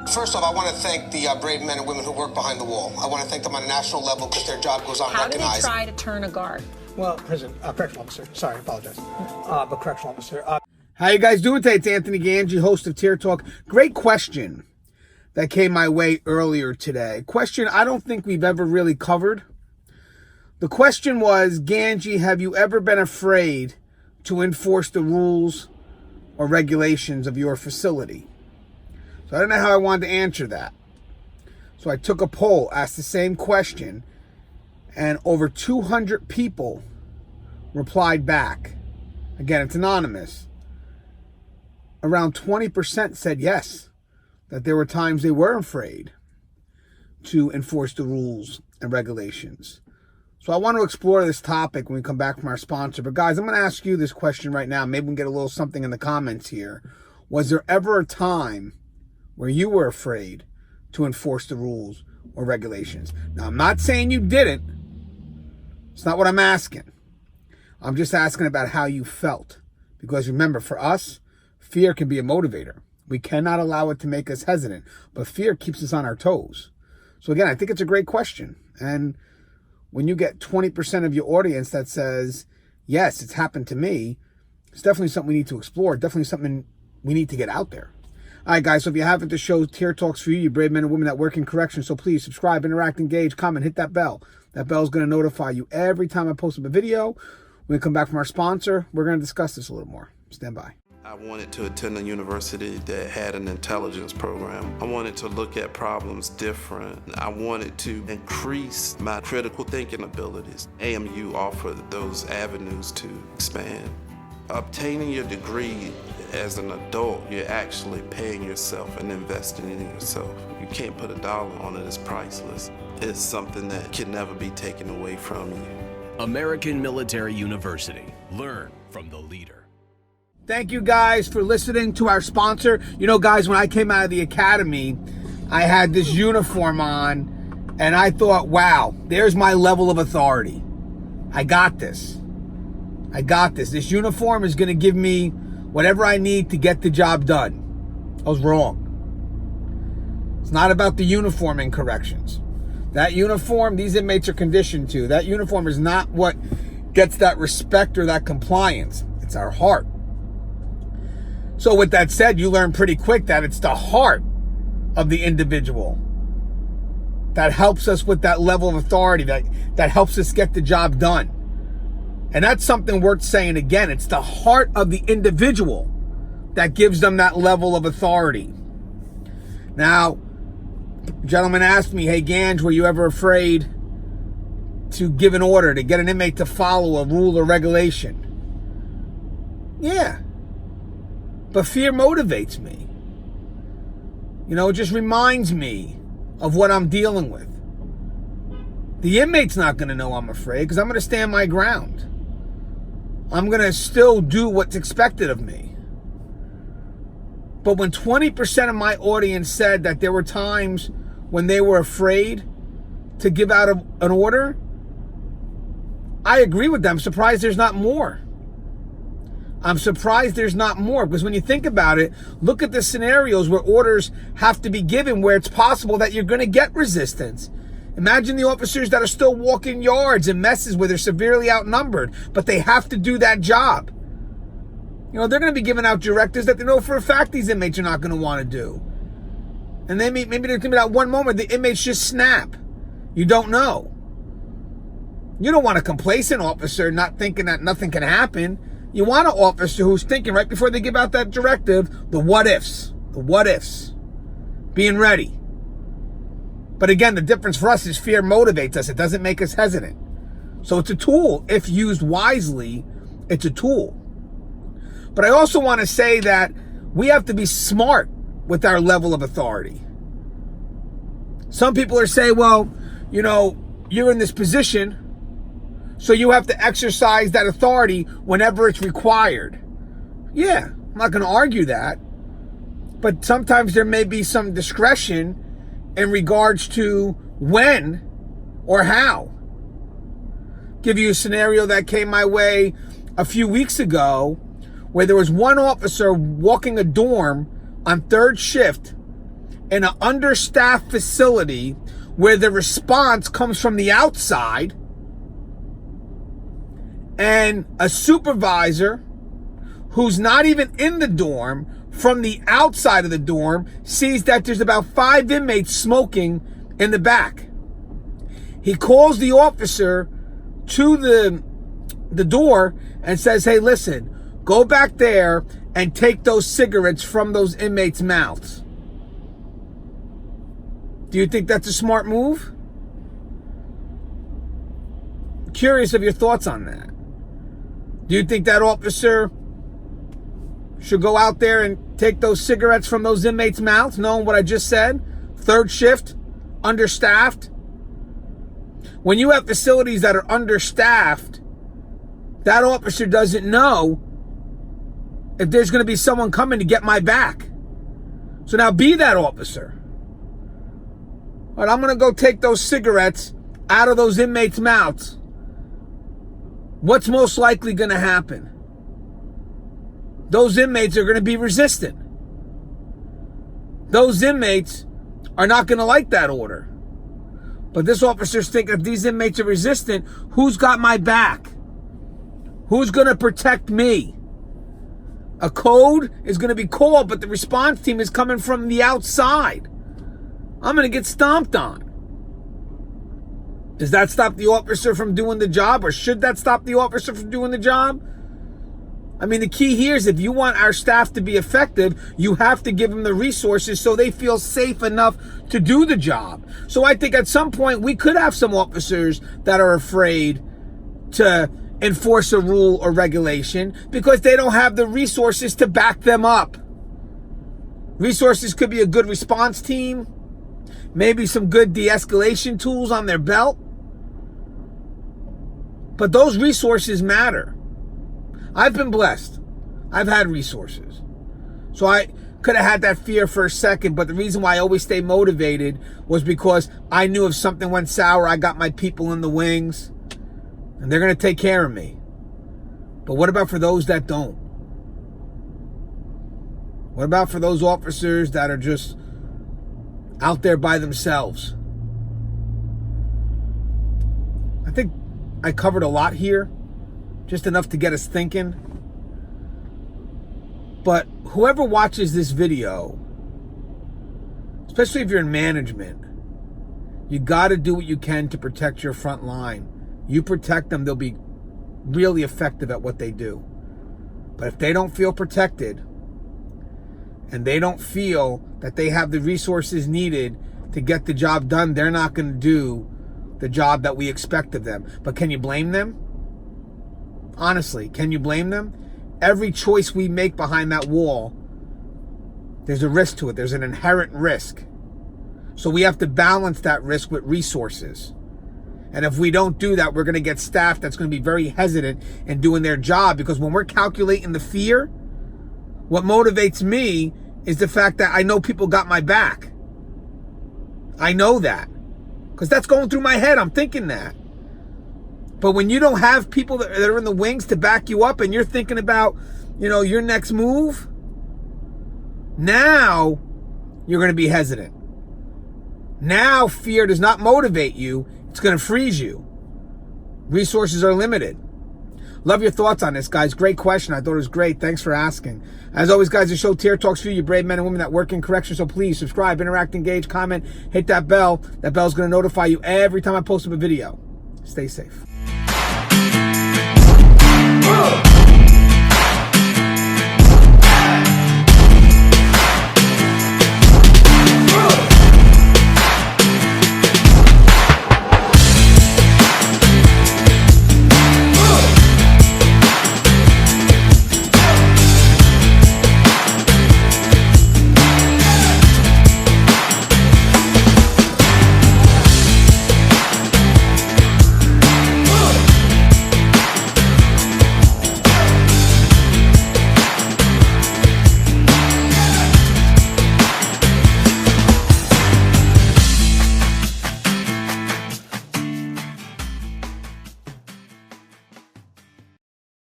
First off, I want to thank the brave men and women who work behind the wall. I want to thank them on a national level because their job goes unrecognized. How do they try to turn a guard? Well, correctional officer. Sorry, I apologize. But correctional officer. How you guys doing today? It's Anthony Gangi, host of Tier Talk. Great question that came my way earlier today. Question I don't think we've ever really covered. The question was, Gangi, have you ever been afraid to enforce the rules or regulations of your facility? So I don't know how I wanted to answer that. So I took a poll, asked the same question, and over 200 people replied back. Again, it's anonymous. Around 20% said yes, that there were times they were afraid to enforce the rules and regulations. So I want to explore this topic when we come back from our sponsor. But guys, I'm going to ask you this question right now. Maybe we can get a little something in the comments here. Was there ever a time where you were afraid to enforce the rules or regulations? Now, I'm not saying you didn't. It's not what I'm asking. I'm just asking about how you felt. Because remember, for us, fear can be a motivator. We cannot allow it to make us hesitant, but fear keeps us on our toes. So again, I think it's a great question. And when you get 20% of your audience that says, yes, it's happened to me, it's definitely something we need to explore. Definitely something we need to get out there. All right, guys, so if you haven't, the show Tier Talks for you brave men and women that work in correction. So please subscribe, interact, engage, comment, hit that bell. That bell is going to notify you every time I post up a video. When we come back from our sponsor, we're going to discuss this a little more. Stand by. I wanted to attend a university that had an intelligence program. I wanted to look at problems different. I wanted to increase my critical thinking abilities. AMU offered those avenues to expand. Obtaining your degree as an adult, you're actually paying yourself and investing in yourself. You can't put a dollar on it, it's priceless. It's something that can never be taken away from you. American Military University. Learn from the leader. Thank you guys for listening to our sponsor. You know, guys, when I came out of the academy, I had this uniform on, and I thought, wow, there's my level of authority. I got this. I got this. This uniform is going to give me whatever I need to get the job done. I was wrong. It's not about the uniform in corrections. That uniform, these inmates are conditioned to. That uniform is not what gets that respect or that compliance. It's our heart. So with that said, you learn pretty quick that it's the heart of the individual that helps us with that level of authority, that helps us get the job done. And that's something worth saying again. It's the heart of the individual that gives them that level of authority. Now, a gentleman asked me, hey, Gange, were you ever afraid to give an order, to get an inmate to follow a rule or regulation? Yeah. But fear motivates me. You know, it just reminds me of what I'm dealing with. The inmate's not going to know I'm afraid because I'm going to stand my ground. I'm going to still do what's expected of me. But when 20% of my audience said that there were times when they were afraid to give out an order, I agree with them. I'm surprised there's not more. I'm surprised there's not more, because when you think about it, look at the scenarios where orders have to be given where it's possible that you're going to get resistance. Imagine the officers that are still walking yards in messes where they're severely outnumbered, but they have to do that job. You know, they're going to be giving out directives that they know for a fact these inmates are not going to want to do. And then maybe there's going to be that one moment the inmates just snap. You don't know. You don't want a complacent officer not thinking that nothing can happen. You want an officer who's thinking right before they give out that directive, the what ifs, being ready. But again, the difference for us is fear motivates us. It doesn't make us hesitant. So it's a tool. If used wisely, it's a tool. But I also want to say that we have to be smart with our level of authority. Some people are saying, well, you know, you're in this position, so you have to exercise that authority whenever it's required. Yeah, I'm not going to argue that. But sometimes there may be some discretion in regards to when or how. Give you a scenario that came my way a few weeks ago where there was one officer walking a dorm on third shift in an understaffed facility where the response comes from the outside, and a supervisor who's not even in the dorm from the outside of the dorm sees that there's about 5 inmates smoking in the back. He calls the officer to the door and says, hey, listen, go back there and take those cigarettes from those inmates' mouths. Do you think that's a smart move? Curious of your thoughts on that. Do you think that officer should go out there and take those cigarettes from those inmates' mouths, knowing what I just said? Third shift, understaffed. When you have facilities that are understaffed, that officer doesn't know if there's going to be someone coming to get my back. So now be that officer. All right, I'm going to go take those cigarettes out of those inmates' mouths. What's most likely going to happen? Those inmates are going to be resistant. Those inmates are not going to like that order. But this officer's thinking, if these inmates are resistant, who's got my back? Who's going to protect me? A code is going to be called, but the response team is coming from the outside. I'm going to get stomped on. Does that stop the officer from doing the job, or should that stop the officer from doing the job? I mean, the key here is if you want our staff to be effective, you have to give them the resources so they feel safe enough to do the job. So I think at some point we could have some officers that are afraid to enforce a rule or regulation because they don't have the resources to back them up. Resources could be a good response team, maybe some good de-escalation tools on their belt. But those resources matter. I've been blessed. I've had resources. So I could have had that fear for a second, but the reason why I always stay motivated was because I knew if something went sour, I got my people in the wings, and they're going to take care of me. But what about for those that don't? What about for those officers that are just out there by themselves? I think I covered a lot here, just enough to get us thinking. But whoever watches this video, especially if you're in management, you got to do what you can to protect your front line. You protect them, they'll be really effective at what they do. But if they don't feel protected, and they don't feel that they have the resources needed to get the job done, they're not going to do the job that we expect of them. But can you blame them? Honestly, can you blame them? Every choice we make behind that wall, there's a risk to it. There's an inherent risk. So we have to balance that risk with resources. And if we don't do that, we're going to get staff that's going to be very hesitant in doing their job, because when we're calculating the fear, what motivates me is the fact that I know people got my back. I know that because that's going through my head. I'm thinking that. But when you don't have people that are in the wings to back you up, and you're thinking about, your next move, now you're going to be hesitant. Now fear does not motivate you. It's going to freeze you. Resources are limited. Love your thoughts on this, guys. Great question. I thought it was great. Thanks for asking. As always, guys, the show Tier Talks for you brave men and women that work in correction. So please subscribe, interact, engage, comment, hit that bell. That bell's going to notify you every time I post up a video. Stay safe.